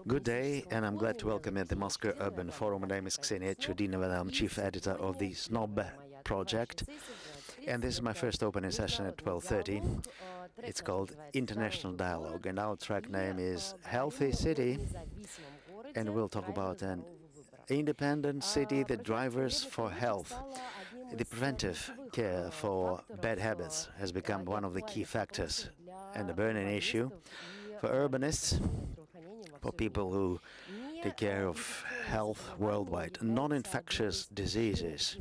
Good day, and I'm glad to welcome you at the Moscow Urban Forum. My name is Ksenia Chudinova, and I'm chief editor of the SNOB project. And this is my first opening session at 12:30. It's called International Dialogue, and our track name is Healthy City. And we'll talk about an independent city, the drivers for health. The preventive care for bad habits has become one of the key factors and a burning issue for urbanists, for people who take care of health worldwide. Non-infectious diseases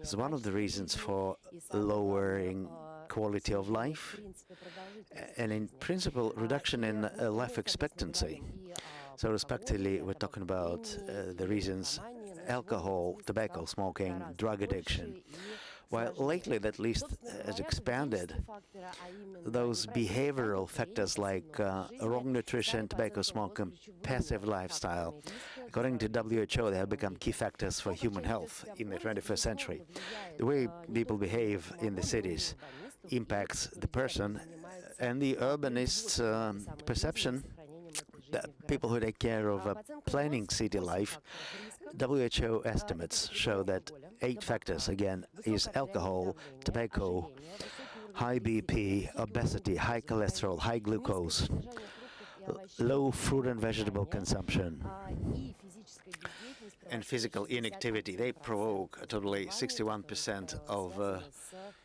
is one of the reasons for lowering quality of life and, in principle, reduction in life expectancy. So, respectively, we're talking about the reasons: alcohol, tobacco, smoking, drug addiction. While lately that list has expanded, those behavioral factors like wrong nutrition, tobacco smoke, and passive lifestyle, according to WHO, they have become key factors for human health in the 21st century. The way people behave in the cities impacts the person, and the urbanist's perception that people who take care of planning city life. WHO estimates show that 8 factors, again, is alcohol, tobacco, high BP, obesity, high cholesterol, high glucose, low fruit and vegetable consumption, and physical inactivity. They provoke totally 61% of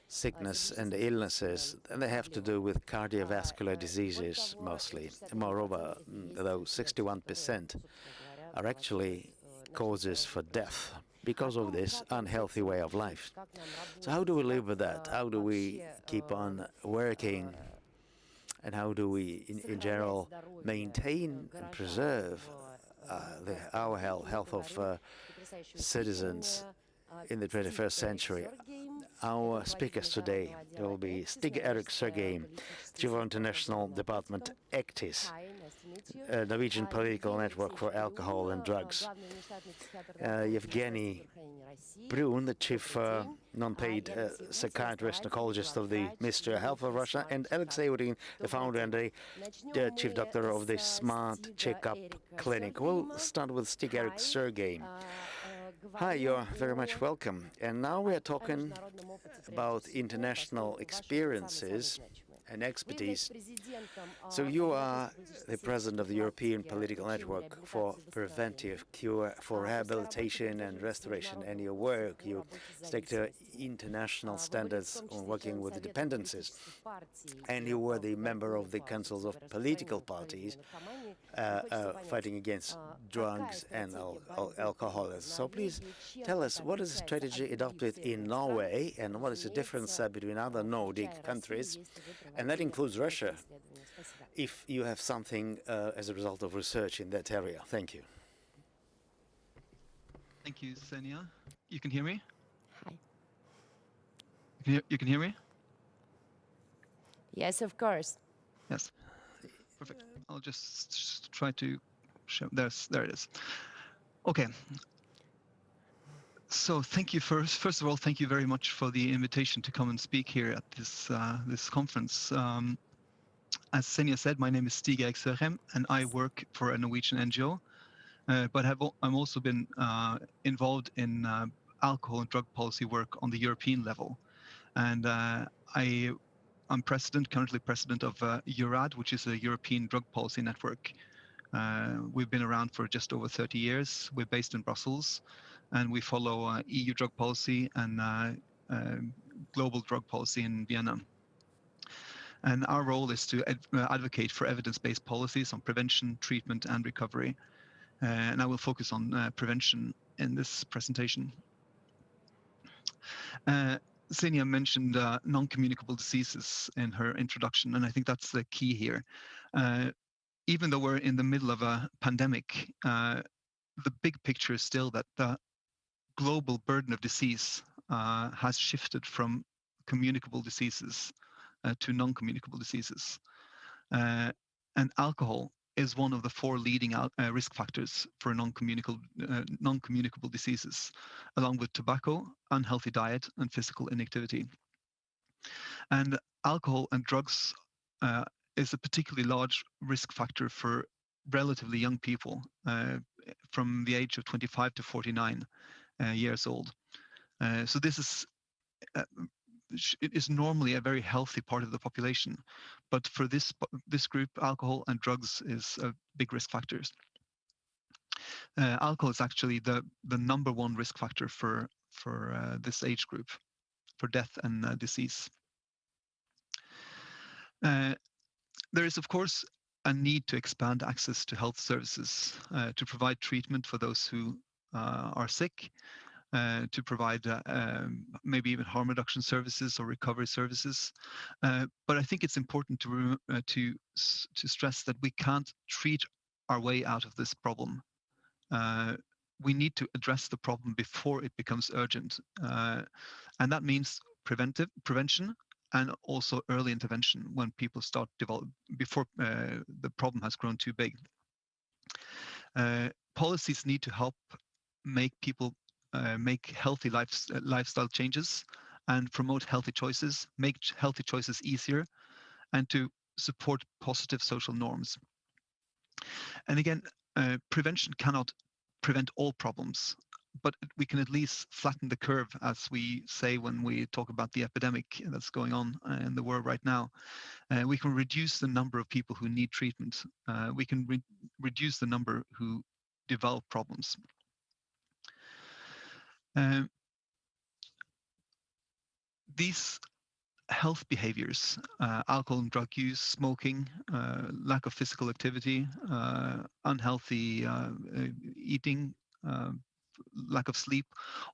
sickness and illnesses, and they have to do with cardiovascular diseases mostly. Moreover, those 61% are actually causes for death because of this unhealthy way of life. So how do we live with that? How do we keep on working? And how do we, in general, maintain and preserve our health of citizens in the 21st century? Our speakers today will be Stig, Erik, Sørheim, Chief of International Department ECTIS, a Norwegian political network for alcohol and drugs. Evgeny Bryun, the chief non-paid psychiatrist, oncologist of the Ministry of Health of Russia, and Aleksei Utin, the founder and the chief doctor of the Smart Checkup Clinic. We'll start with Stig, Erik, Sørheim. Hi, you're very much welcome. And now we are talking about international experiences and expertise. So you are the president of the European Political Network for Preventive Cure for Rehabilitation and Restoration, and your work, you stick to international standards on working with the dependencies. And you were the member of the councils of political parties fighting against drugs and alcoholism. So please tell us, what is the strategy adopted in Norway, and what is the difference between other Nordic countries? And that includes Russia, if you have something as a result of research in that area. Thank you. Thank you, Ksenia. You can hear me? Hi. You can hear me? Yes, of course. Yes. Perfect. I'll just try to show. There it is. Okay. So thank you first of all, thank you very much for the invitation to come and speak here at this conference. As Ksenia said, my name is Stig Sørheim, and I work for a Norwegian NGO, but I'm also been involved in alcohol and drug policy work on the European level. And I'm currently president of EURAD, which is a European drug policy network. We've been around for just over 30 years. We're based in Brussels, and we follow EU drug policy and global drug policy in Vienna. And our role is to advocate for evidence-based policies on prevention, treatment, and recovery. And I will focus on prevention in this presentation. Ksenia mentioned non-communicable diseases in her introduction, and I think that's the key here. Even though we're in the middle of a pandemic, the big picture is still that the global burden of disease has shifted from communicable diseases to non-communicable diseases. And alcohol is one of the 4 leading risk factors for non-communicable diseases, along with tobacco, unhealthy diet, and physical inactivity. And alcohol and drugs is a particularly large risk factor for relatively young people from the age of 25 to 49 years old. So this is it is normally a very healthy part of the population, but for this group, alcohol and drugs is a big risk factors. Alcohol is actually the number 1 risk factor for this age group, for death and disease. There is, of course, a need to expand access to health services, to provide treatment for those who are sick, to provide maybe even harm reduction services or recovery services. But I think it's important to stress that we can't treat our way out of this problem. We need to address the problem before it becomes urgent, and that means prevention and also early intervention when people start before the problem has grown too big. Policies need to help make people make healthy lifestyle changes and promote healthy choices, make healthy choices easier, and to support positive social norms. And again, prevention cannot prevent all problems, but we can at least flatten the curve, as we say when we talk about the epidemic that's going on in the world right now. We can reduce the number of people who need treatment. We can reduce the number who develop problems. These health behaviors, alcohol and drug use, smoking, lack of physical activity, unhealthy eating, lack of sleep,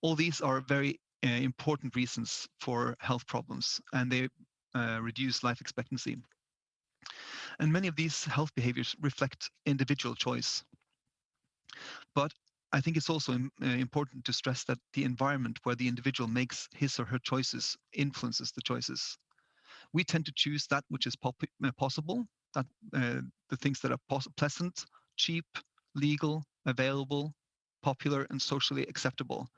all these are very important reasons for health problems, and they reduce life expectancy. And many of these health behaviors reflect individual choice. But I think it's also important to stress that the environment where the individual makes his or her choices influences the choices. We tend to choose that which is possible, that the things that are pleasant, cheap, legal, available, popular, and socially acceptable.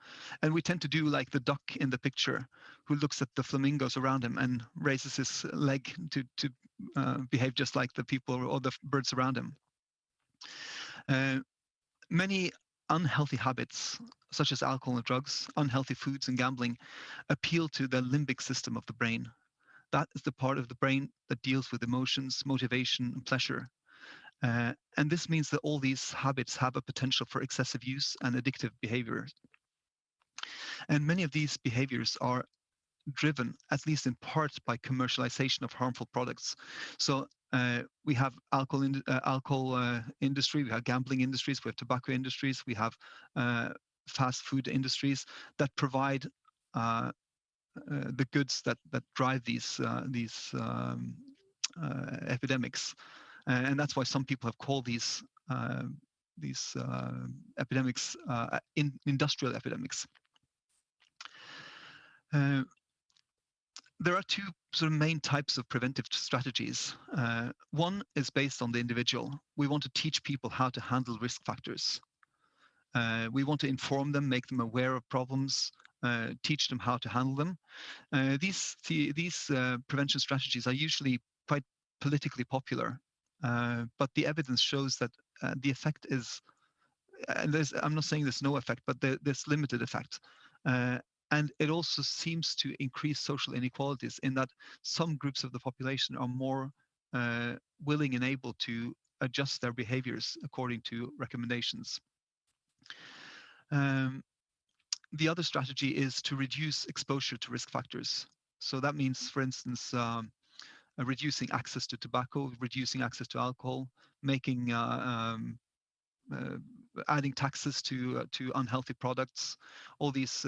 And we tend to do like the duck in the picture, who looks at the flamingos around him and raises his leg to behave just like the people or the birds around him. Many unhealthy habits, such as alcohol and drugs, unhealthy foods and gambling, appeal to the limbic system of the brain. That is the part of the brain that deals with emotions, motivation, and pleasure. And this means that all these habits have a potential for excessive use and addictive behavior. And many of these behaviors are driven, at least in part, by commercialization of harmful products. So we have alcohol industry, we have gambling industries, we have tobacco industries, we have fast food industries that provide the goods that drive these epidemics, and that's why some people have called these epidemics industrial epidemics. There are 2 sort of main types of preventive strategies. One is based on the individual. We want to teach people how to handle risk factors. We want to inform them, make them aware of problems, teach them how to handle them. These prevention strategies are usually quite politically popular, but the evidence shows that the effect is, I'm not saying there's no effect, but there's limited effect. And it also seems to increase social inequalities in that some groups of the population are more willing and able to adjust their behaviors according to recommendations. The other strategy is to reduce exposure to risk factors. So that means, for instance, reducing access to tobacco, reducing access to alcohol, making adding taxes to unhealthy products, all these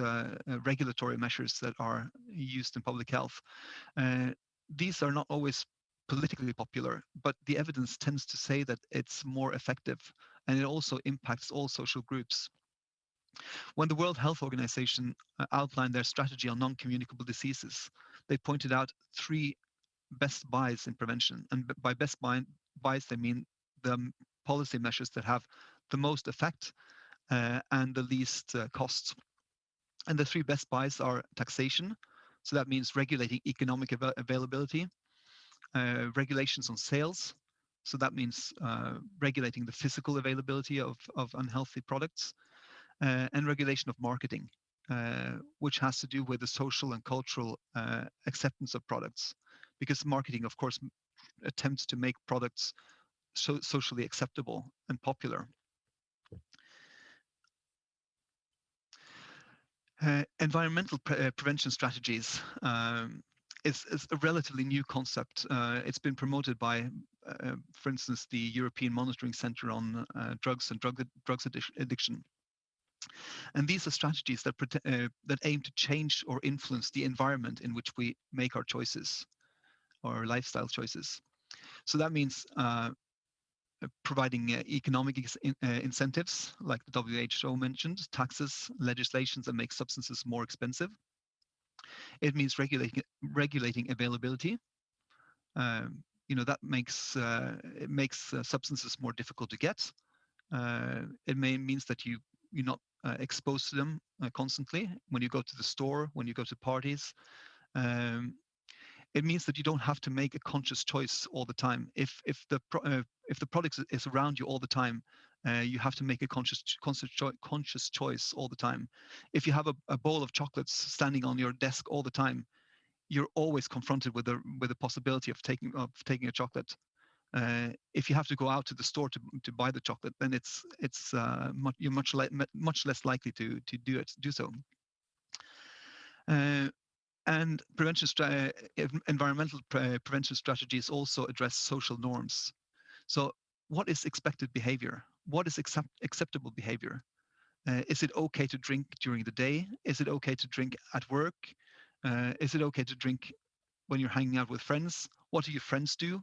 regulatory measures that are used in public health. These are not always politically popular, but the evidence tends to say that it's more effective and it also impacts all social groups. When the World Health Organization outlined their strategy on non-communicable diseases, they pointed out 3 best buys in prevention. And by best buys, they mean the policy measures that have the most effect and the least cost. And the 3 best buys are taxation. So that means regulating economic availability, regulations on sales. So that means regulating the physical availability of unhealthy products, and regulation of marketing, which has to do with the social and cultural acceptance of products. Because marketing, of course, attempts to make products socially acceptable and popular. Environmental prevention strategies is a relatively new concept. It's been promoted by, for instance, the European Monitoring Center on Drugs and Drugs Addiction. And these are strategies that aim to change or influence the environment in which we make our choices, or lifestyle choices. So that means providing economic incentives, like the WHO mentioned, taxes, legislations that make substances more expensive. It means regulating availability. That makes substances more difficult to get. It means that you're not exposed to them constantly when you go to the store, when you go to parties. It means that you don't have to make a conscious choice all the time. If the product is around you all the time, you have to make a conscious choice all the time. If you have a bowl of chocolates standing on your desk all the time, you're always confronted with the possibility of taking a chocolate. If you have to go out to the store to buy the chocolate, then you're much less likely to do so. And environmental prevention strategies also address social norms. So what is expected behavior? What is acceptable behavior? Is it okay to drink during the day? Is it okay to drink at work? Is it okay to drink when you're hanging out with friends? What do your friends do?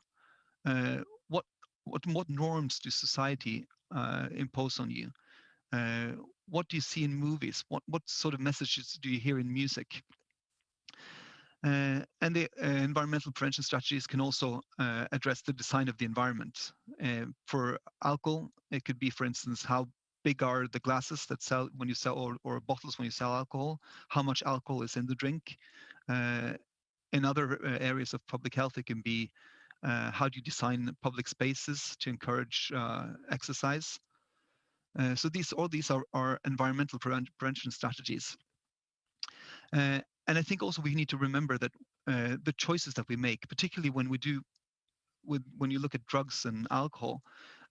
What norms do society impose on you? What do you see in movies? What sort of messages do you hear in music? And the environmental prevention strategies can also address the design of the environment. For alcohol, it could be, for instance, how big are the glasses that sell when you sell, or bottles when you sell alcohol? How much alcohol is in the drink? In other areas of public health, it can be how do you design public spaces to encourage exercise? So all these are environmental prevention strategies. And I think also we need to remember that the choices that we make, particularly when when you look at drugs and alcohol,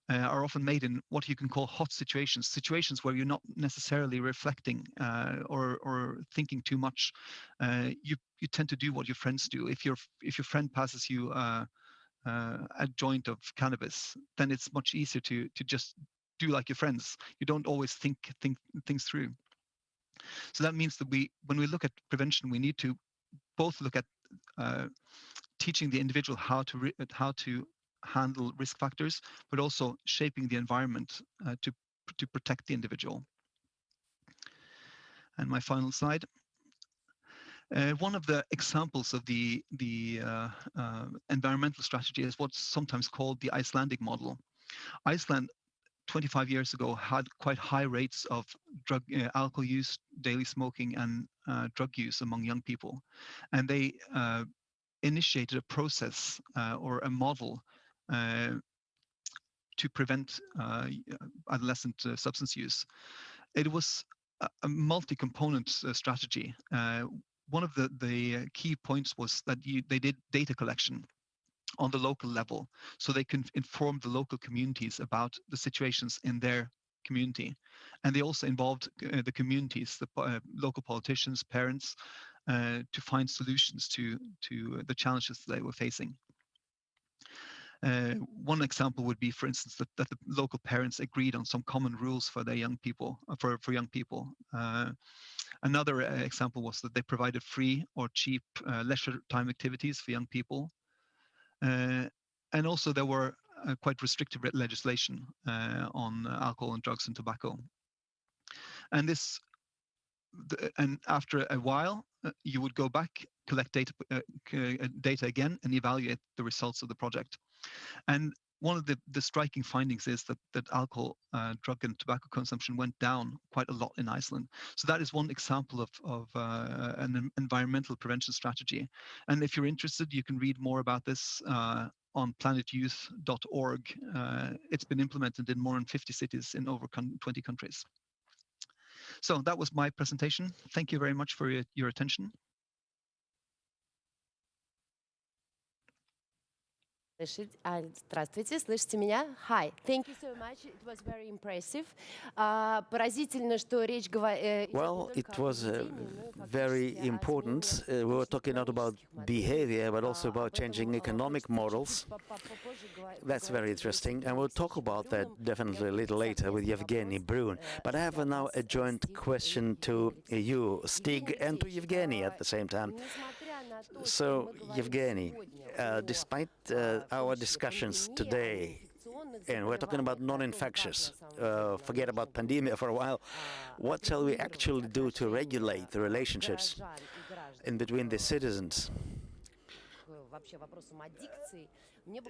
are often made in what you can call hot situations where you're not necessarily reflecting or thinking too much. You tend to do what your friends do. If your friend passes you a joint of cannabis, then it's much easier to just do like your friends. You don't always think things through. So that means that when we look at prevention, we need to both look at teaching the individual how to handle risk factors, but also shaping the environment to protect the individual. And my final slide. One of the examples of the environmental strategy is what's sometimes called the Icelandic model. Iceland 25 years ago had quite high rates of alcohol use, daily smoking, and drug use among young people. And they initiated a process or a model to prevent adolescent substance use. It was a multi-component strategy. One of the key points was that they did data collection on the local level, so they can inform the local communities about the situations in their community. And they also involved the communities, the local politicians, parents, to find solutions to the challenges they were facing. One example would be, for instance, that the local parents agreed on some common rules for their young people, for young people. Another example was that they provided free or cheap leisure time activities for young people. And also there were quite restrictive legislation on alcohol and drugs and tobacco. And this, and after a while, you would go back, collect data again, and evaluate the results of the project. And one of the striking findings is that alcohol, drug and tobacco consumption went down quite a lot in Iceland. So that is one example of an environmental prevention strategy. And if you're interested, you can read more about this on planetyouth.org. It's been implemented in more than 50 cities in over 20 countries. So that was my presentation. Thank you very much for your attention. Здравствуйте, слышите меня? Hi. Thank you so much. It was very impressive. Поразительно, что речь Well, it was very important. We were talking not about behavior, but also about changing economic models. That's very interesting, and we'll talk about that definitely a little later with Evgeny Bryun. But I have now a joint question to you, Stig, and to Evgeny at the same time. So, Evgeny, despite our discussions today, and we're talking about non-infectious, forget about pandemic for a while, what shall we actually do to regulate the relationships in between the citizens,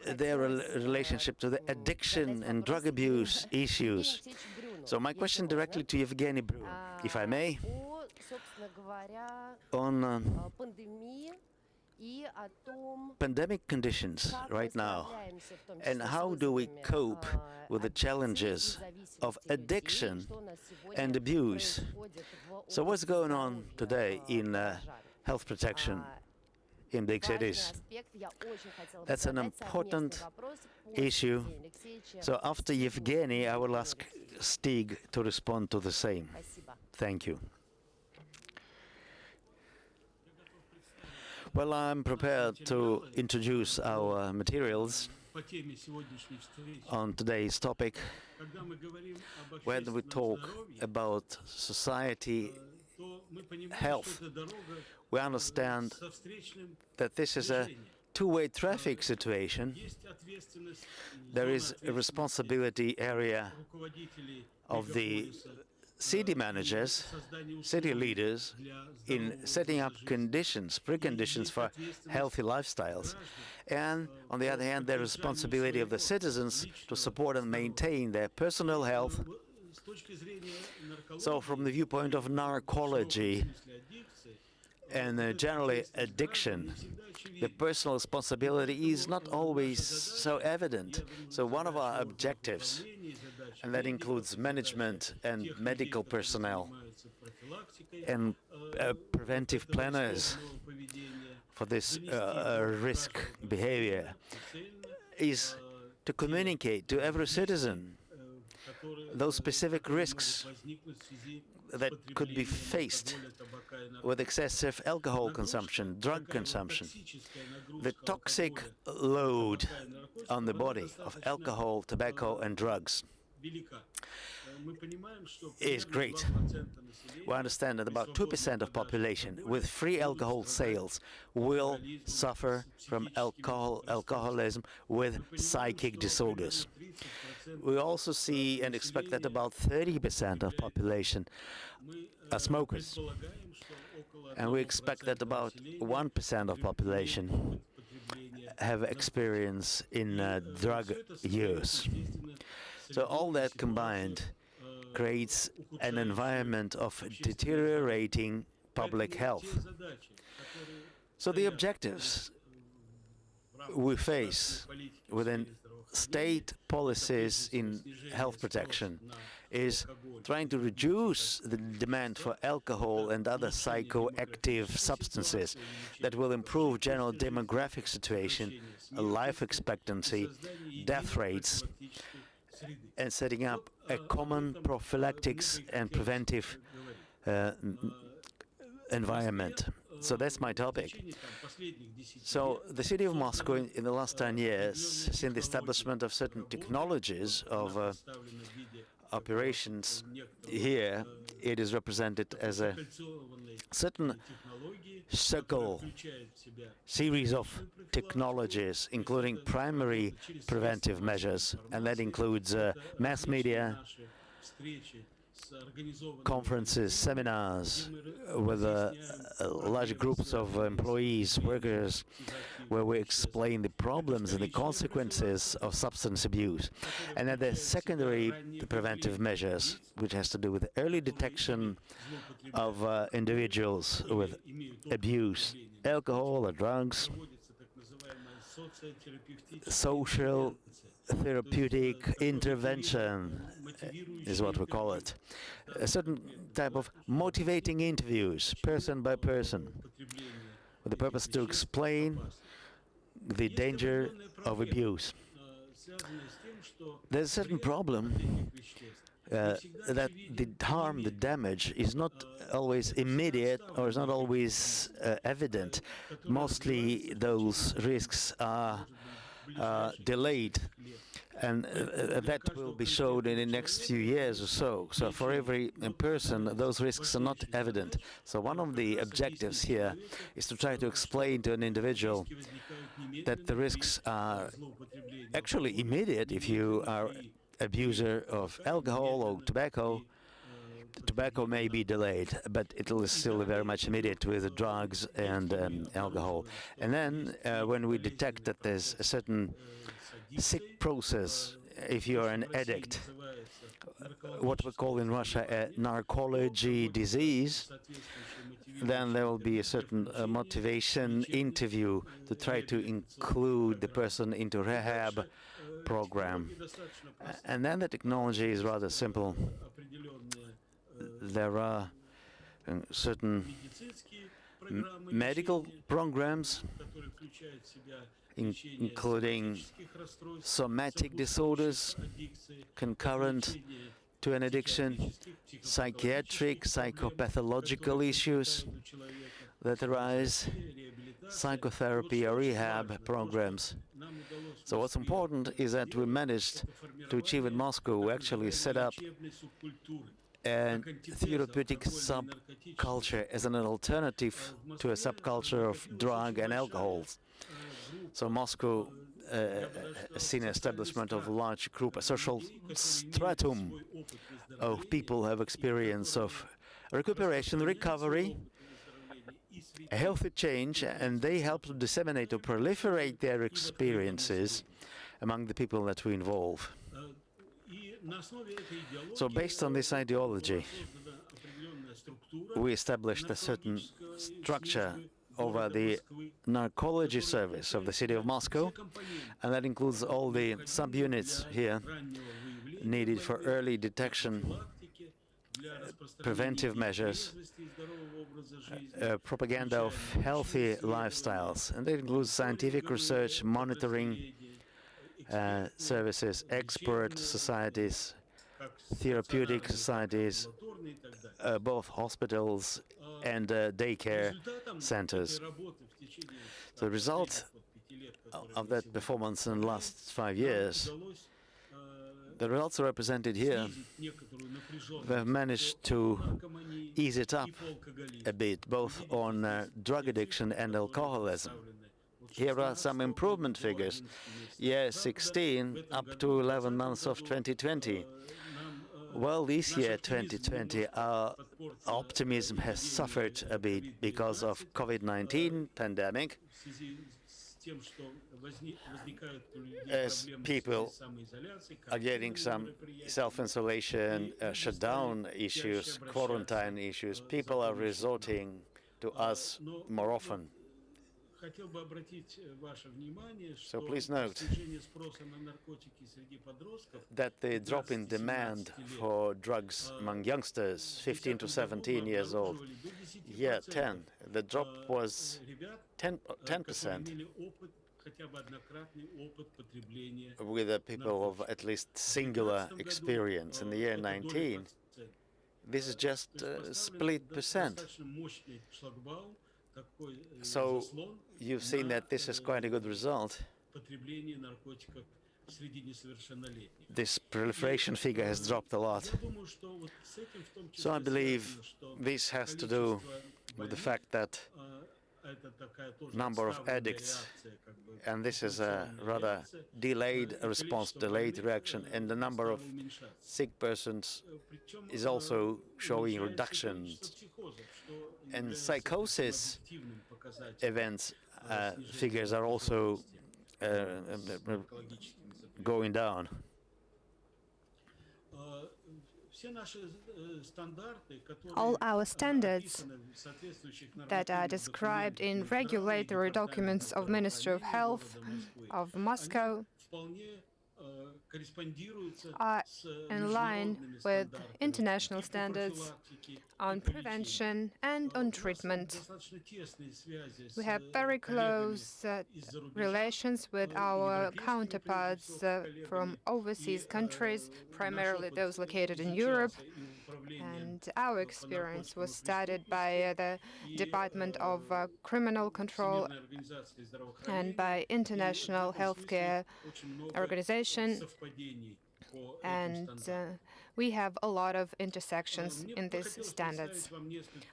their relationship to the addiction and drug abuse issues? So my question directly to Evgeny Bryun, if I may, on pandemic conditions right now, and how do we cope with the challenges of addiction and abuse? So what's going on today in health protection in big cities? That's an important issue. So after Evgeny, I will ask Stig to respond to the same. Thank you. Well, I'm prepared to introduce our materials on today's topic. When we talk about society health, we understand that this is a two-way traffic situation. There is a responsibility area of the city managers, city leaders, in setting up conditions, preconditions for healthy lifestyles. And on the other hand, the responsibility of the citizens to support and maintain their personal health. So from the viewpoint of narcology and generally addiction, the personal responsibility is not always so evident. So one of our objectives, and that includes management and medical personnel and preventive planners for this risk behavior, is to communicate to every citizen those specific risks that could be faced with excessive alcohol consumption, drug consumption. The toxic load on the body of alcohol, tobacco and drugs is great. We understand that about 2% of population with free alcohol sales will suffer from alcoholism with psychic disorders. We also see and expect that about 30% of population are smokers. And we expect that about 1% of population have experience in drug use. So all that combined creates an environment of deteriorating public health. So the objectives we face within state policies in health protection is trying to reduce the demand for alcohol and other psychoactive substances that will improve general demographic situation, life expectancy, death rates, and setting up a common prophylactics and preventive environment. So that's my topic. So the city of Moscow in the last 10 years, since the establishment of certain technologies of operations here, it is represented as a certain circle, series of technologies, including primary preventive measures, and that includes mass media, conferences, seminars with large groups of employees, workers, where we explain the problems and the consequences of substance abuse. And then the secondary preventive measures, which has to do with early detection of individuals with abuse, alcohol or drugs, social therapeutic intervention is what we call it. A certain type of motivating interviews, person by person, with the purpose to explain the danger of abuse. There's a certain problem that the harm, the damage is not always immediate or is not always evident. Mostly those risks are delayed, and that will be shown in the next few years or so. So for every person, those risks are not evident. So one of the objectives here is to try to explain to an individual that the risks are actually immediate if you are abuser of alcohol or tobacco. Tobacco may be delayed, but it is still very much immediate with drugs and alcohol. And then when we detect that there's a certain sick process, if you are an addict, what we call in Russia a narcology disease, then there will be a certain motivation interview to try to include the person into rehab program. And then the technology is rather simple. There are certain medical programs, including somatic disorders concurrent to an addiction, psychiatric, psychopathological issues that arise, psychotherapy or rehab programs. So what's important is that we managed to achieve in Moscow. We actually set up a therapeutic subculture as an alternative to a subculture of drug and alcohol. So Moscow has seen an establishment of a large group, a social stratum of people who have experience of recuperation, recovery, a healthy change, and they help to disseminate or proliferate their experiences among the people that we involve. So based on this ideology, we established a certain structure over the narcology service of the city of Moscow, and that includes all the subunits here needed for early detection, preventive measures, propaganda of healthy lifestyles, and that includes scientific research, monitoring services, expert societies, therapeutic societies, both hospitals and daycare centers. The result of that performance in the last 5 years, the results are represented here. We have managed to ease it up a bit, both on drug addiction and alcoholism. Here are some improvement figures. Year 16 up to 11 months of 2020. Well, this year, 2020, our optimism has suffered a bit because of COVID-19 pandemic. As people are getting some self-isolation, shutdown issues, quarantine issues, people are resorting to us more often. So please note that the drop in demand for drugs among youngsters, 15 to 17 years old, year 10, the drop was 10%. With the people of at least singular experience. In the year 19, this is just a split percent. So you've seen that this is quite a good result this proliferation figure has dropped a lot. So I believe this has to do with the fact that number of addicts, and this is a rather delayed response, delayed reaction, and the number of sick persons is also showing reductions. And psychosis events figures are also going down. All our standards that are described in regulatory documents of Ministry of Health of Moscow are in line with international standards on prevention and on treatment. We have very close relations with our counterparts from overseas countries, primarily those located in Europe. And our experience was studied by the Department of Criminal Control and by International Healthcare Organization. And we have a lot of intersections in these standards.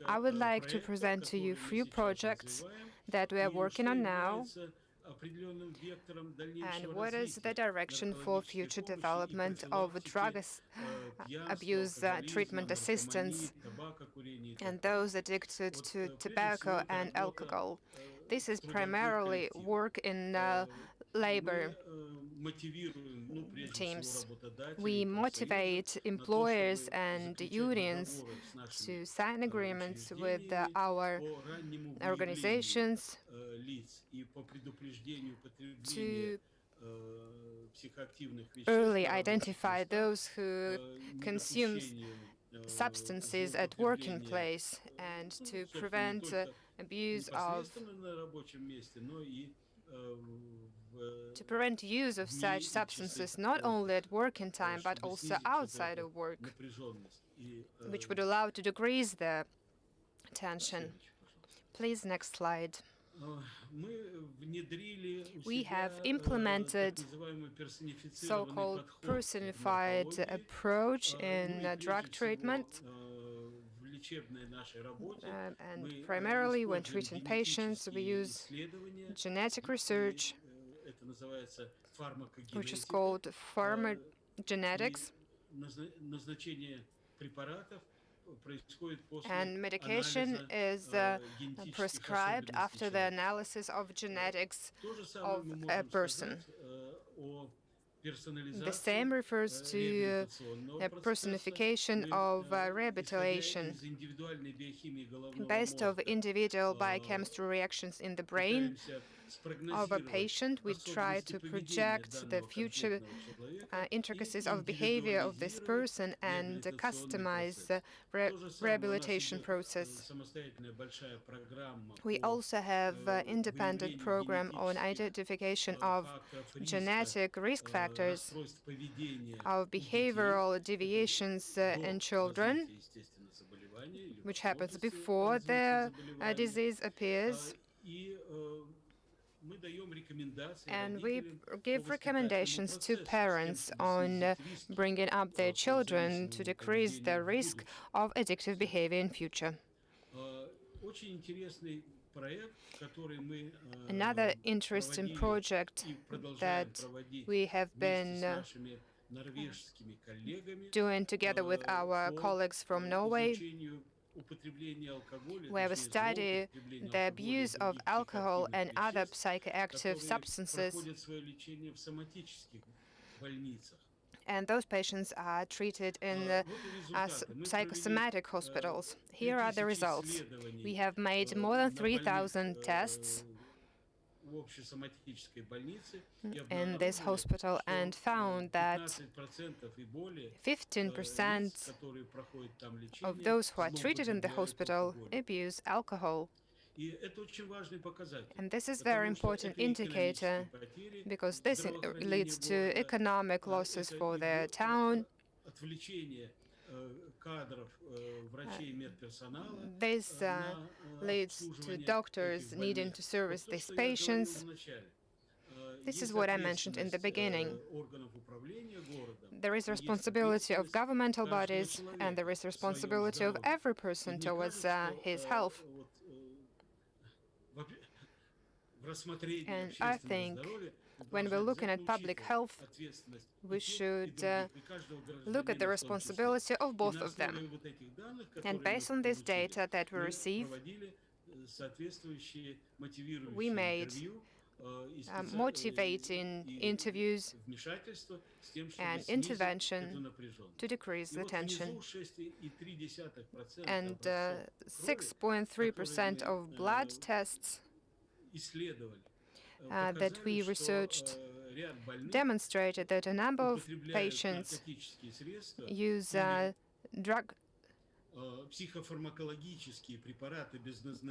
I would like to present to you a few projects that we are working on now, and what is the direction for future development of drug abuse treatment assistance and those addicted to tobacco and alcohol. This is primarily work in labor teams. We motivate employers and unions to sign agreements with our organizations to early identify those who consume substances at working place and to prevent abuse of use of such substances not only at working time but also outside of work, which would allow to decrease the tension. Please, next slide. We have implemented so-called personified approach in drug treatment, and primarily when treating patients we use genetic research, which is called pharmacogenetics, and medication is prescribed after the analysis of genetics of a person. The same refers to a personification of rehabilitation. Based on individual biochemistry reactions in the brain of a patient, we try to project the future intricacies of behavior of this person and customize the rehabilitation process. We also have an independent program on identification of genetic risk factors of behavioral deviations in children, which happens before the disease appears. And we give recommendations to parents on bringing up their children to decrease the risk of addictive behavior in future. Another interesting project that we have been doing together with our colleagues from Norway, where we study the abuse of alcohol and other psychoactive substances, and those patients are treated in psychosomatic hospitals. Here are the results. We have made more than 3,000 tests in this hospital and found that 15% of those who are treated in the hospital abuse alcohol. And this is a very important indicator because this leads to economic losses for the town. This leads to doctors needing to service these patients. This is what I mentioned in the beginning. There is responsibility of governmental bodies, and there is responsibility of every person towards his health. And I think when we're looking at public health, we should look at the responsibility of both of them. And based on this data that we receive, we made motivating interviews and intervention to decrease the tension. And 6.3% of blood tests that we researched demonstrated that a number of patients use drug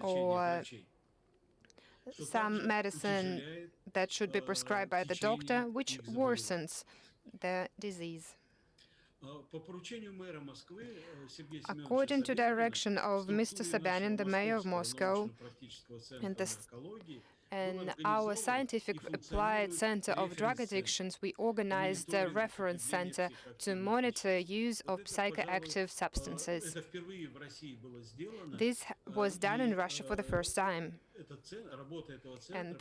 or some medicine that should be prescribed by the doctor, which worsens the disease. According to direction of Mr. Sobyanin, the mayor of Moscow, and our Scientific Applied Center of Drug Addictions, we organized a reference center to monitor use of psychoactive substances. This was done in Russia for the first time. And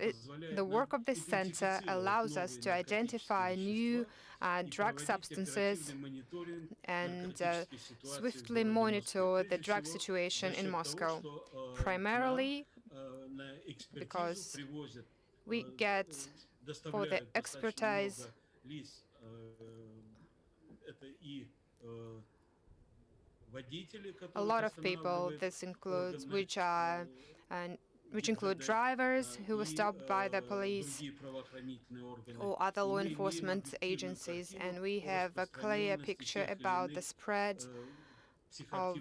the work of this center allows us to identify new drug substances and swiftly monitor the drug situation in Moscow, primarily because we get for the expertise a lot of people. This includes which include drivers who were stopped by the police or other law enforcement agencies, and we have a clear picture about the spread of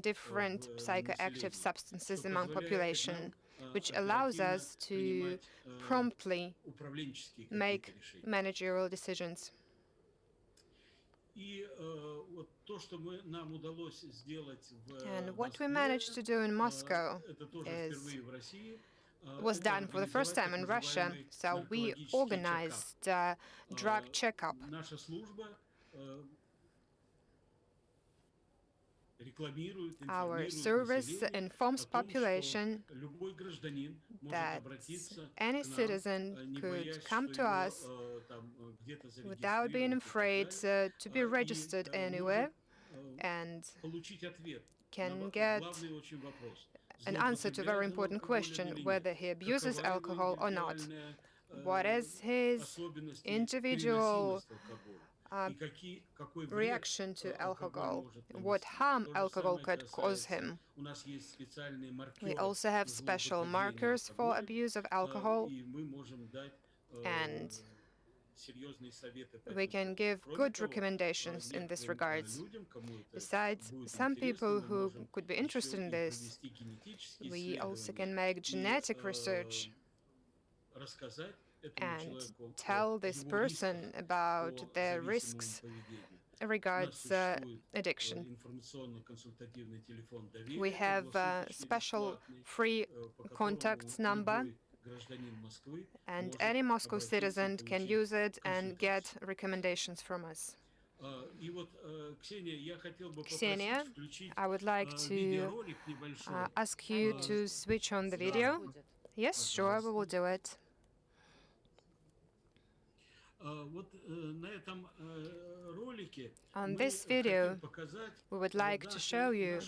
different psychoactive substances among population, which allows us to promptly make managerial decisions. And what we managed to do in Moscow was done for the first time in Russia. So we organized a drug checkup. Our service informs population that any citizen could come to us without being afraid to be registered anywhere and can get an answer to a very important question, whether he abuses alcohol or not. What is his individual reaction to alcohol? What harm alcohol could cause him? We also have special markers for abuse of alcohol, and we can give good recommendations in this regard. Besides, some people who could be interested in this, we also can make genetic research and tell this person about their risks regards addiction. We have a special free contact number, and any Moscow citizen can use it and get recommendations from us. Ksenia, I would like to ask you to switch on the video. Yes, sure, we will do it. On this video, we would like to show you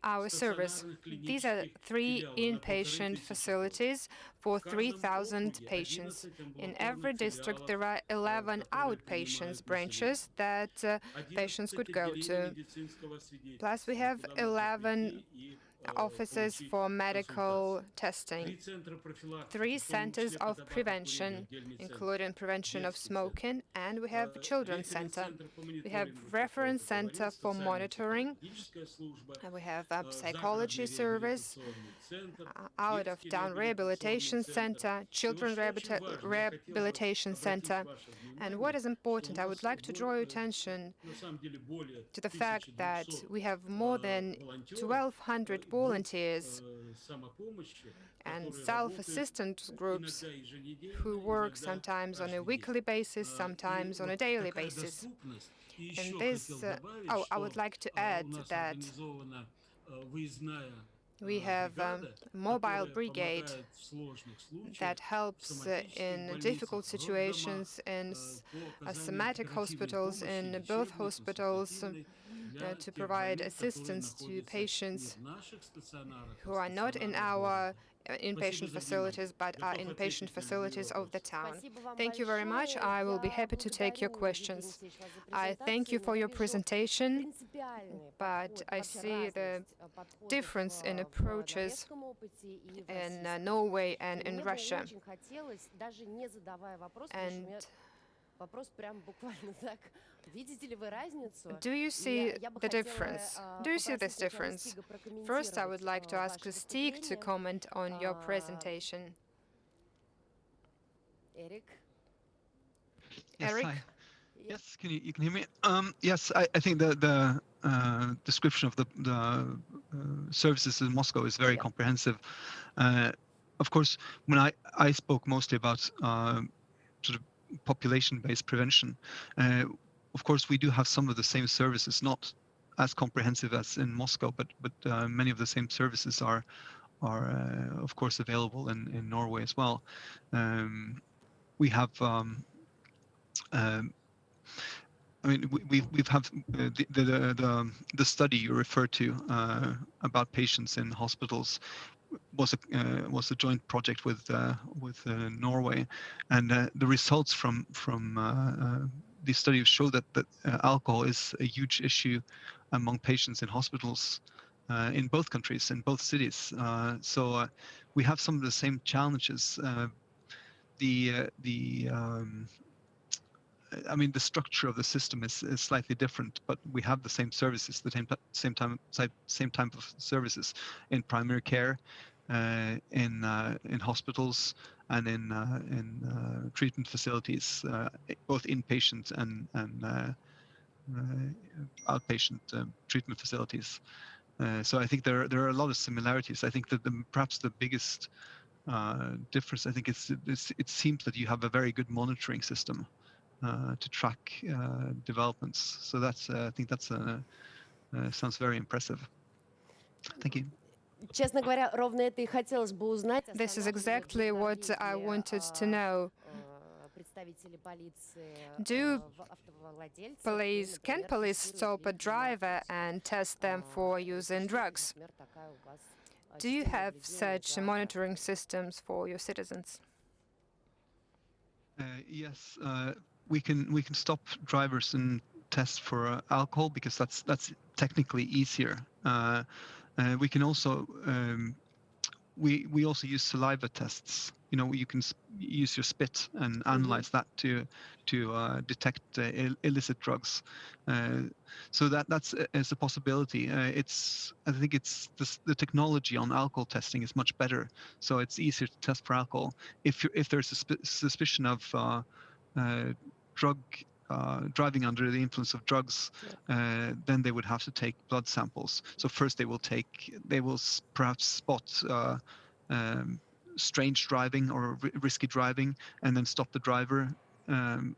our service. These are 3 inpatient facilities for 3,000 patients. In every district, there are 11 outpatient branches that patients could go to. Plus, we have 11 offices for medical testing, 3 centers of prevention, including prevention of smoking, and we have a children's center. We have reference center for monitoring, and we have a psychology service, out-of-town rehabilitation center, children rehabilitation center. And what is important, I would like to draw your attention to the fact that we have more than 1,200 volunteers and self-assistance groups who work sometimes on a weekly basis, sometimes on a daily basis. And this, I would like to add that we have a mobile brigade that helps in difficult situations in somatic hospitals, in both hospitals, to provide assistance to patients who are not in our inpatient facilities, but are in patient facilities of the town. Thank you very much. I will be happy to take your questions. I thank you for your presentation, but I see the difference in approaches in Norway and in Russia. And do you see the difference? Do you see this difference? First, I would like to ask Stig to comment on your presentation. Erik? Yes, Erik? hi. Yes, you can hear me? Yes, I think the description of the services in Moscow is very comprehensive. Of course, when I spoke mostly about sort of population-based prevention, of course, we do have some of the same services, not as comprehensive as in Moscow, but many of the same services are of course available in Norway as well. We have. I mean, we've had the study you referred to about patients in hospitals was a joint project with Norway, and the results from the study show that alcohol is a huge issue among patients in hospitals in both countries, in both cities. So we have some of the same challenges. I mean, the structure of the system is slightly different, but we have the same services, the same type of services in primary care, in hospitals, and in treatment facilities, both inpatient and outpatient treatment facilities. So I think there are a lot of similarities. I think that perhaps the biggest difference, I think, it seems that you have a very good monitoring system to track developments. So that's I think that's sounds very impressive. Thank you. Честно говоря, ровно это и хотелось бы узнать. This is exactly what I wanted to know. Can police stop a driver and test them for using drugs? Do you have such monitoring systems for your citizens? Yes, we can stop drivers and test for alcohol because that's technically easier. We can also we also use saliva tests. You know, you can use your spit and analyze that to detect illicit drugs. So that's a possibility. I think it's the technology on alcohol testing is much better, so it's easier to test for alcohol. If there's a suspicion of driving under the influence of drugs, then they would have to take blood samples. So first they will perhaps spot strange driving or risky driving, and then stop the driver,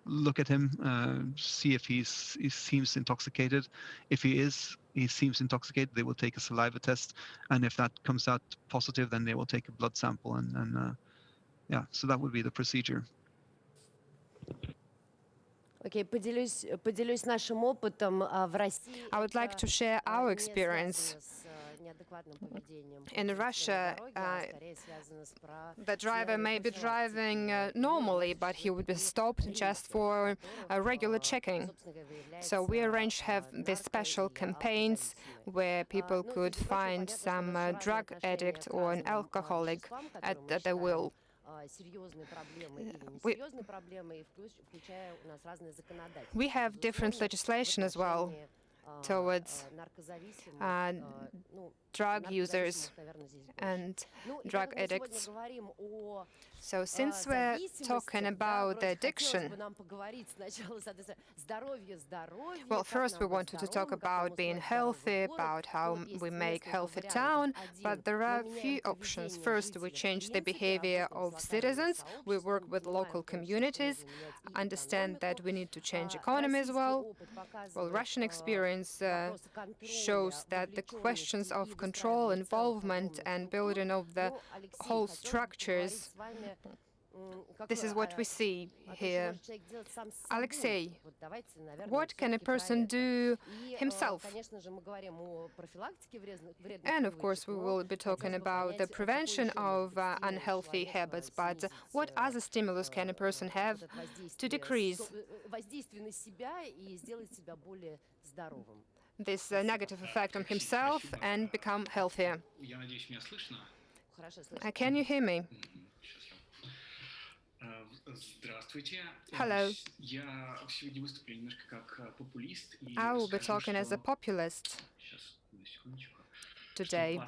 look at him, see if he seems intoxicated. If he seems intoxicated, they will take a saliva test, and if that comes out positive, then they will take a blood sample, and yeah, so that would be the procedure. Okay, поделюсь нашим опытом в России. I would like to share our experience. In Russia, the driver may be driving normally, but he would be stopped just for regular checking. So we have these special campaigns where people could find some drug addict or an alcoholic at their will. We have different legislation as well towards drug users and drug addicts. So since we're talking about the addiction, well, first we wanted to talk about being healthy, about how we make healthy town, but there are a few options. First, we change the behavior of citizens, we work with local communities, understand that we need to change economy as well. Well, Russian experience shows that the questions of control, involvement, and building of the whole structures, this is what we see here. Aleksei, what can a person do himself? And of course, we will be talking about the prevention of unhealthy habits, but what other stimulus can a person have to decrease this negative effect on himself and become healthier? Can you hear me? Hello. I will be talking as a populist today.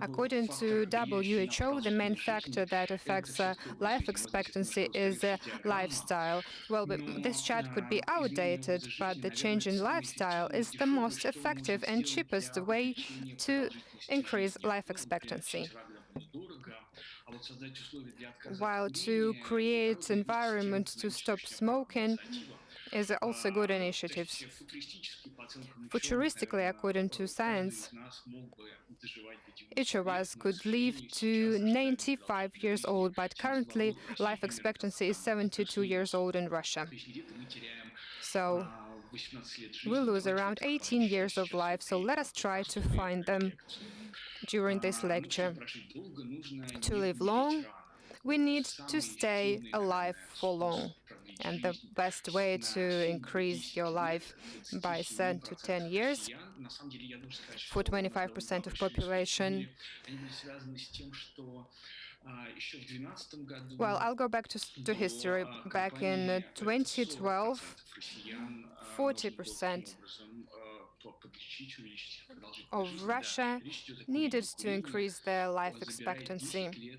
According to WHO, the main factor that affects life expectancy is lifestyle. Well, this chart could be outdated, but the change in lifestyle is the most effective and cheapest way to increase life expectancy. While to create environment to stop smoking is also good initiative. Futuristically, according to science, each of us could live to 95 years old, but currently life expectancy is 72 years old in Russia. So we lose around 18 years of life, so let us try to find them during this lecture. To live long, we need to stay alive for long. And the best way to increase your life by 7 to 10 years for 25% of population. Well, I'll go back to history. Back in 2012, 40% of Russia needed to increase their life expectancy.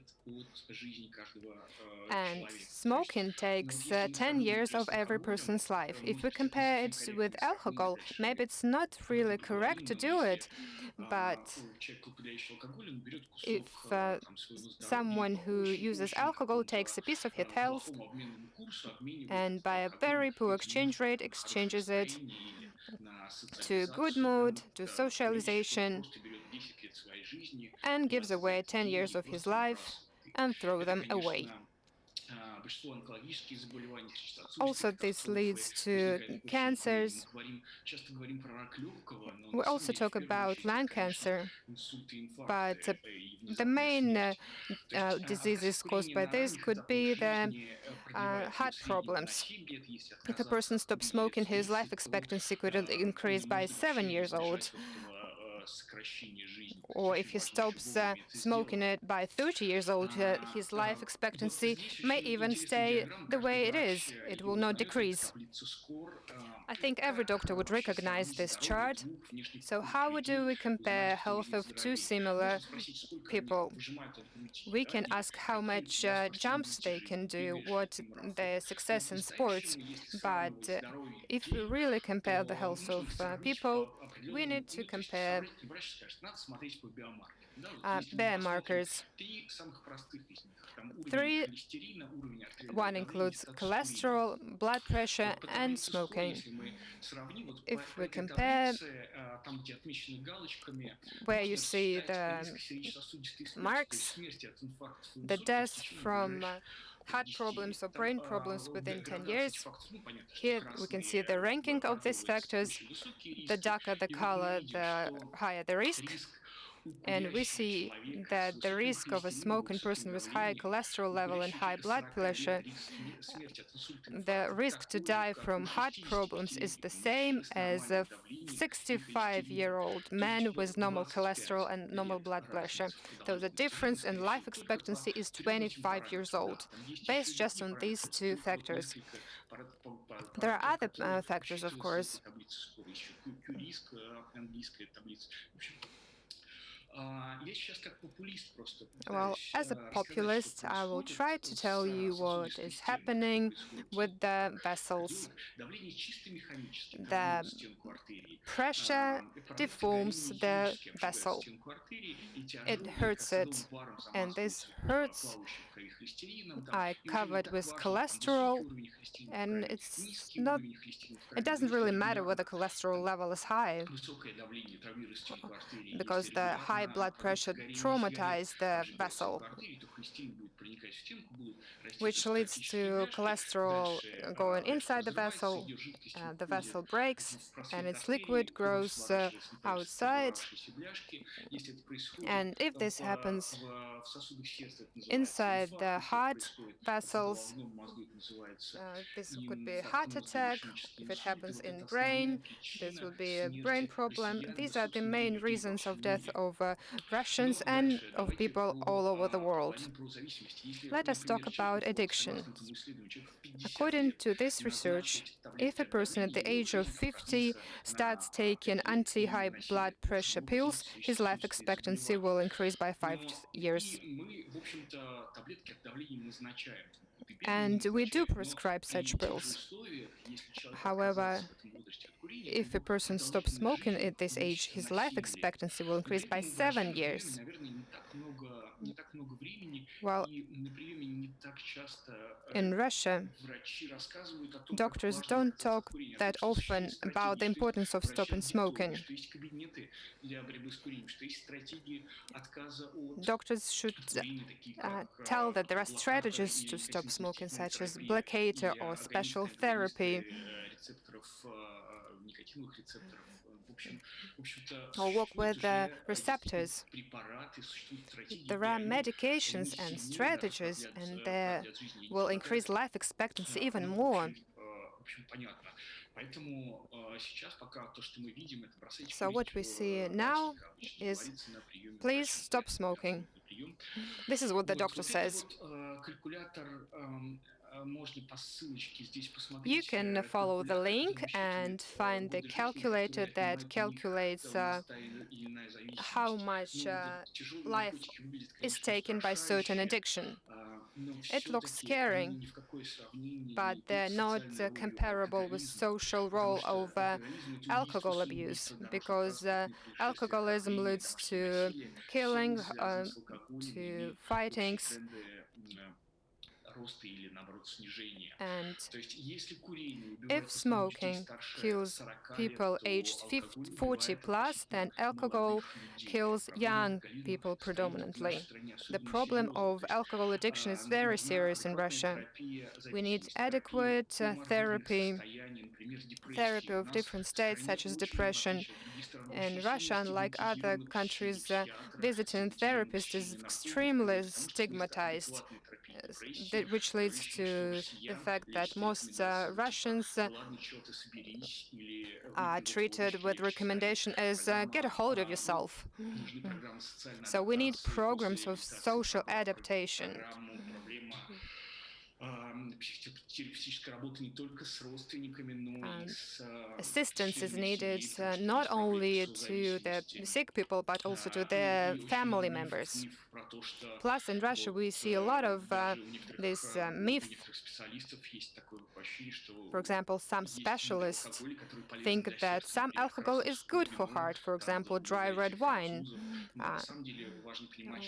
And smoking takes 10 years of every person's life. If we compare it with alcohol, maybe it's not really correct to do it, but if someone who uses alcohol takes a piece of his health and by a very poor exchange rate exchanges it to good mood, to socialization, and gives away 10 years of his life and throw them away. Also, this leads to cancers. We also talk about lung cancer, but the main diseases caused by this could be the heart problems. If a person stops smoking, his life expectancy could increase by 7 years old. Or if he stops smoking it by 30 years old, his life expectancy may even stay the way it is. It will not decrease. I think every doctor would recognize this chart. So how do we compare health of two similar people? We can ask how much jumps they can do, what their success in sports. But if we really compare the health of people, we need to compare biomarkers. One includes cholesterol, blood pressure, and smoking. If we compare where you see the marks, the deaths from heart problems or brain problems within 10 years. Here we can see the ranking of these factors. The darker the color, the higher the risk. And we see that the risk of a smoking person with high cholesterol level and high blood pressure, the risk to die from heart problems is the same as a 65-year-old man with normal cholesterol and normal blood pressure. So the difference in life expectancy is 25 years old, based just on these two factors. There are other factors, of course. Well, as a populist, I will try to tell you what is happening with the vessels. The pressure deforms the vessel. It hurts it, and this hurts are covered with cholesterol, and it doesn't really matter whether cholesterol level is high, because the high blood pressure traumatizes the vessel, which leads to cholesterol going inside the vessel. The vessel breaks, and its liquid grows outside. And if this happens inside the heart vessels, this could be a heart attack. If it happens in brain, this would be a brain problem. These are the main reasons of death of Russians and of people all over the world. Let us talk about addiction. According to this research, if a person at the age of 50 starts taking anti-high blood pressure pills, his life expectancy will increase by 5 years. And we do prescribe such pills. However, if a person stops smoking at this age, his life expectancy will increase by 7 years. Well, in Russia, doctors don't talk that often about the importance of stopping smoking. Doctors should tell that there are strategies to stop smoking, such as blockade or special therapy, or work with receptors. There are medications and strategies, and they will increase life expectancy even more. So what we see now is, please stop smoking. This is what the doctor says. You can follow the link and find the calculator that calculates how much life is taken by certain addiction. It looks scary, but they're not comparable with social role of alcohol abuse, because alcoholism leads to killing, to fightings. And if smoking kills people aged 40 plus, then alcohol kills young people predominantly. The problem of alcohol addiction is very serious in Russia. We need adequate therapy of different states, such as depression. In Russia, unlike other countries, visiting therapist is extremely stigmatized, which leads to the fact that most Russians are treated with recommendation as get a hold of yourself. So we need programs of social adaptation. Assistance is needed not only to the sick people, but also to their family members. Plus, in Russia, we see a lot of this myth. For example, some specialists think that some alcohol is good for heart, for example, dry red wine,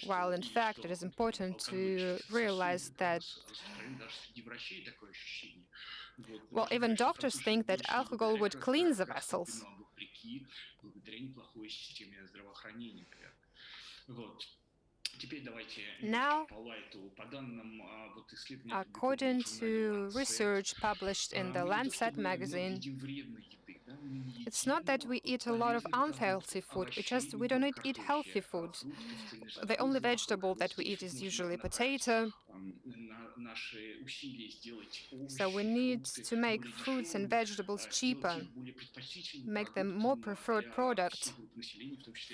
while in fact it is important to realize that, well, even doctors think that alcohol would cleanse the vessels. Now, according to research published in the Lancet magazine, it's not that we eat a lot of unhealthy food, we don't eat healthy food. The only vegetable that we eat is usually potato. So we need to make fruits and vegetables cheaper, make them more preferred product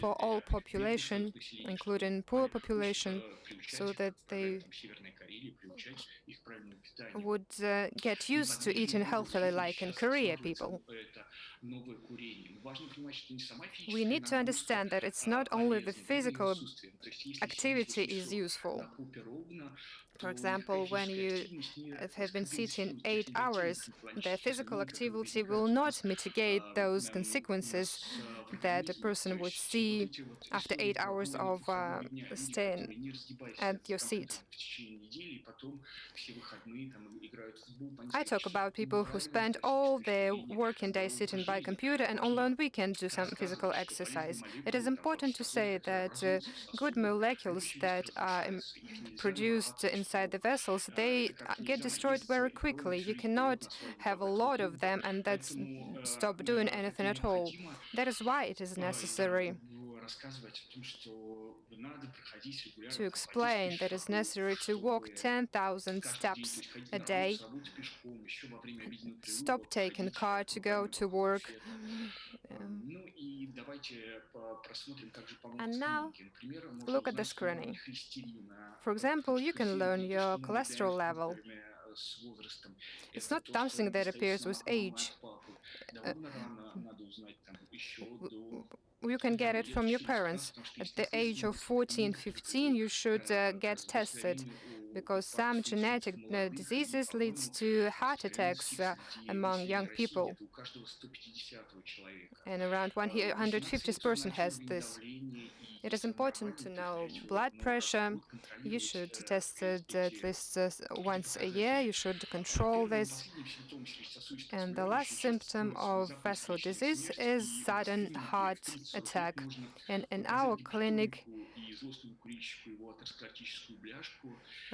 for all population, including poor population, so that they would get used to eating healthily, like in Korea people. We need to understand that it's not only the physical activity is useful. For example, when you have been sitting 8 hours, the physical activity will not mitigate those consequences that a person would see after 8 hours of staying at your seat. I talk about people who spend all their working day sitting by computer and only on weekend do some physical exercise. It is important to say that good molecules that are produced inside the vessels, they get destroyed very quickly. You cannot have a lot of them and that's stop doing anything at all. That is why it is necessary to explain that it's necessary to walk 10,000 steps a day, stop taking car to go to work. And now, look at the screening. For example, you can learn your cholesterol level. It's not something that appears with age. You can get it from your parents. At the age of 14, 15, you should get tested because some genetic diseases leads to heart attacks among young people. And around 150th person has this. It is important to know blood pressure. You should test it at least once a year. You should control this. And the last symptom of vessel disease is sudden heart attack. And in our clinic,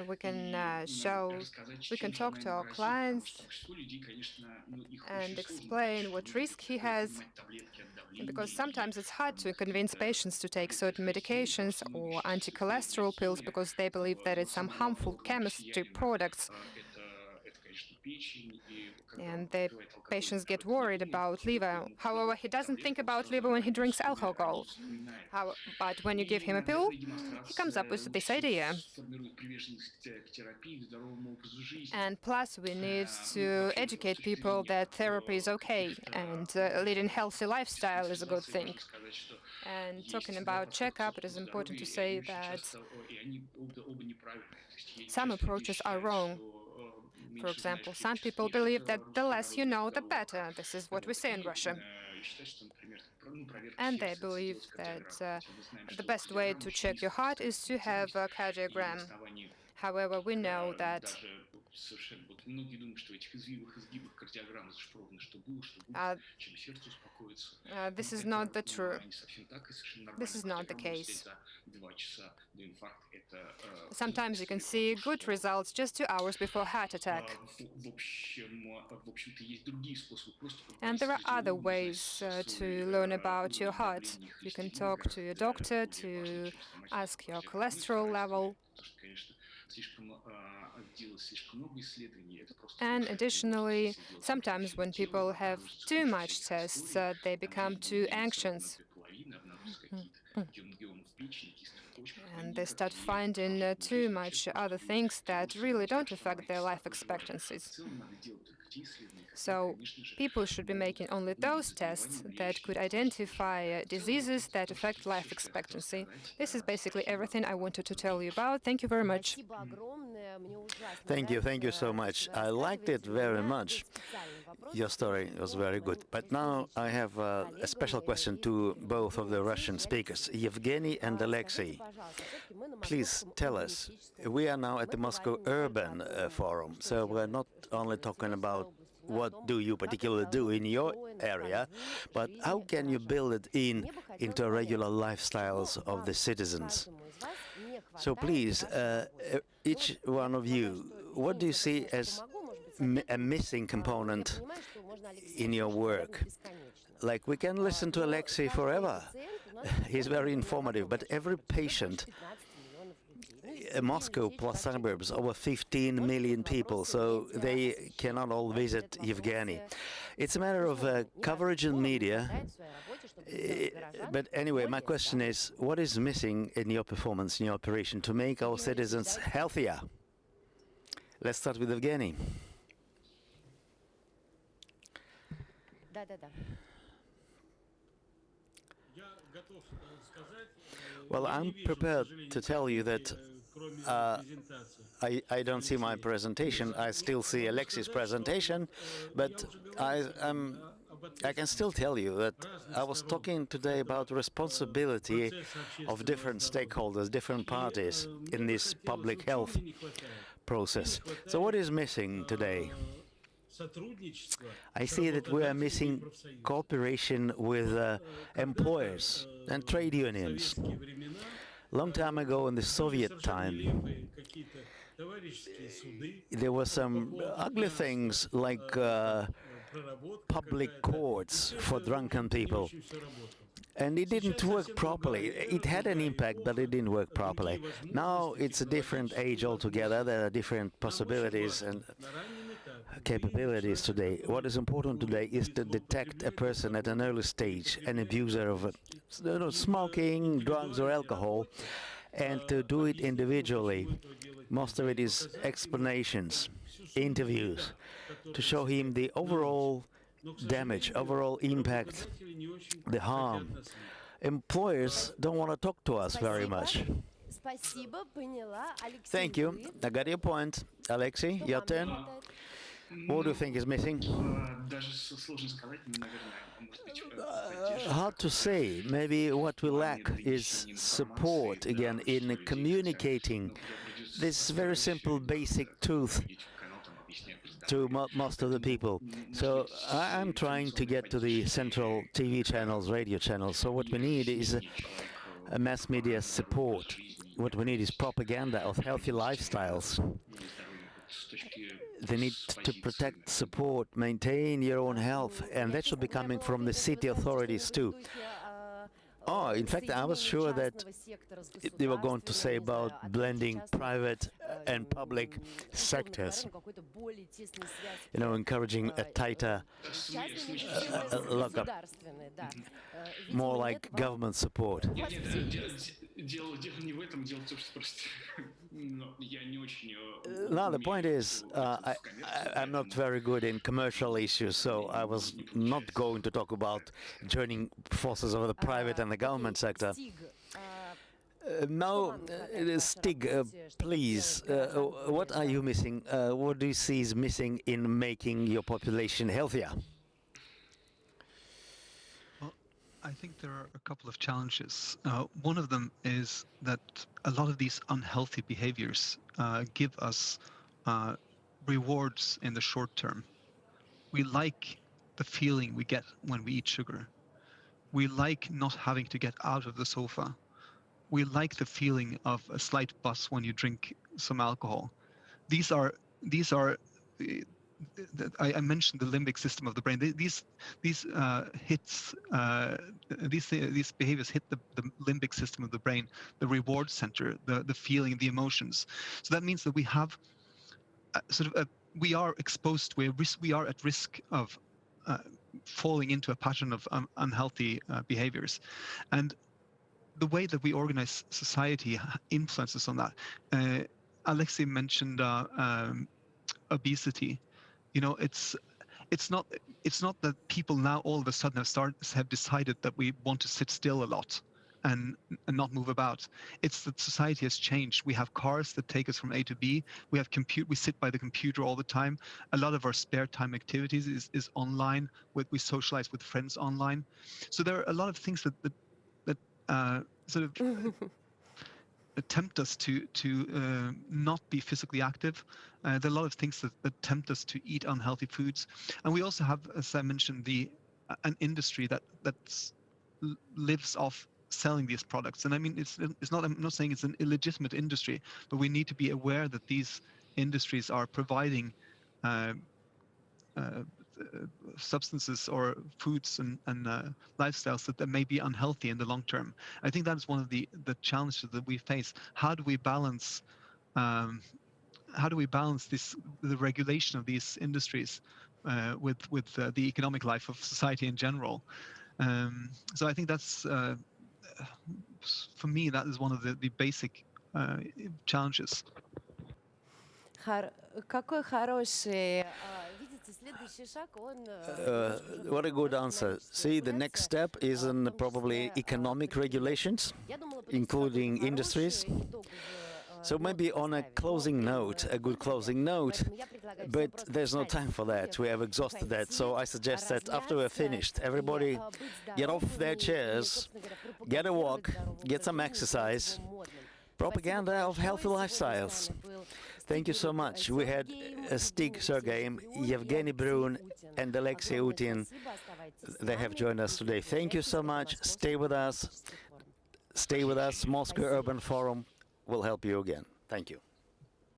we can talk to our clients and explain what risk he has, because sometimes it's hard to convince patients to take certain medications or anti-cholesterol pills because they believe that it's some harmful chemistry products. And the patients get worried about liver. However, he doesn't think about liver when he drinks alcohol. But when you give him a pill, he comes up with this idea. And plus, we need to educate people that therapy is okay and leading healthy lifestyle is a good thing. And talking about checkup, it is important to say that some approaches are wrong. For example, some people believe that the less you know, the better. This is what we say in Russia. And they believe that the best way to check your heart is to have a cardiogram. However, we know that this is not the true. This is not the case. Sometimes you can see good results just 2 hours before heart attack. And there are other ways to learn about your heart. You can talk to your doctor to ask your cholesterol level. And additionally, sometimes when people have too much tests, they become too anxious. And they start finding too much other things that really don't affect their life expectancies. So people should be making only those tests that could identify diseases that affect life expectancy. This is basically everything I wanted to tell you about. Thank you very much. Thank you so much. I liked it very much. Your story was very good. But now I have a special question to both of the Russian speakers, Evgeny and Aleksei. Please tell us, we are now at the Moscow Urban Forum, so we're not only talking about what do you particularly do in your area, but how can you build it into regular lifestyles of the citizens? So please, each one of you, what do you see as a missing component in your work? Like, we can listen to Aleksei forever. He's very informative, but every patient, Moscow plus suburbs, over 15 million people, so they cannot all visit Evgeny. It's a matter of coverage in media. But anyway, my question is, what is missing in your performance, in your operation, to make our citizens healthier? Let's start with Evgeny. Well, I'm prepared to tell you that I don't see my presentation. I still see Alexei's presentation, but I can still tell you that I was talking today about the responsibility of different stakeholders, different parties in this public health process. So what is missing today? I see that we are missing cooperation with employers and trade unions. Long time ago in the Soviet time, there were some ugly things like public courts for drunken people. And it didn't work properly. It had an impact, but it didn't work properly. Now it's a different age altogether. There are different possibilities and capabilities today. What is important today is to detect a person at an early stage, an abuser of smoking, drugs or alcohol, and to do it individually. Most of it is explanations, interviews, to show him the overall damage, overall impact, the harm. Employers don't want to talk to us very much. Thank you. I got your point. Alexei, your turn. What do you think is missing? Hard to say. Maybe what we lack is support, again, in communicating this very simple, basic truth to most of the people. So I'm trying to get to the central TV channels, radio channels. So what we need is a mass media support. What we need is propaganda of healthy lifestyles. They need to protect, support, maintain your own health, and that should be coming from the city authorities too. Oh, in fact, I was sure that they were going to say about blending private and public sectors, encouraging a tighter lockup, more like government support. No, the point is, I'm not very good in commercial issues, so I was not going to talk about joining forces of the private and the government sector. No, Stig, please, what are you missing? What do you see is missing in making your population healthier? I think there are a couple of challenges. One of them is that a lot of these unhealthy behaviors give us rewards in the short term. We like the feeling we get when we eat sugar. We like not having to get out of the sofa. We like the feeling of a slight buzz when you drink some alcohol. These are I mentioned the limbic system of the brain. These behaviors hit the limbic system of the brain, the reward center, the feeling, the emotions. So that means that we have we are exposed. We are at risk of falling into a pattern of unhealthy behaviors, and the way that we organize society influences on that. Aleksei mentioned obesity. It's not that people now all of a sudden have decided that we want to sit still a lot and not move about. It's that society has changed. We have cars that take us from A to B. We have we sit by the computer all the time. A lot of our spare time activities is online. We socialize with friends online. So there are a lot of things that sort of tempt us to not be physically active. There are a lot of things that tempt us to eat unhealthy foods, and we also have, as I mentioned, an industry that lives off selling these products. And I mean, it's not. I'm not saying it's an illegitimate industry, but we need to be aware that these industries are providing substances or foods and lifestyles that may be unhealthy in the long term. I think that is one of the challenges that we face. How do we balance the regulation of these industries with the economic life of society in general? So I think that's for me, that is one of the basic challenges. какой хороший. Видите, следующий шаг, он... What a good answer. See, the next step is in probably economic regulations, including industries. So maybe on a closing note, a good closing note, but there's no time for that. We have exhausted that. So I suggest that after we're finished, everybody get off their chairs, get a walk, get some exercise, propaganda of healthy lifestyles. Thank you so much. We had Stig, Sørheim, Evgeny Bryun, and Aleksei Utin. They have joined us today. Thank you so much. Stay with us. Stay with us. Moscow Urban Forum will help you again. Thank you.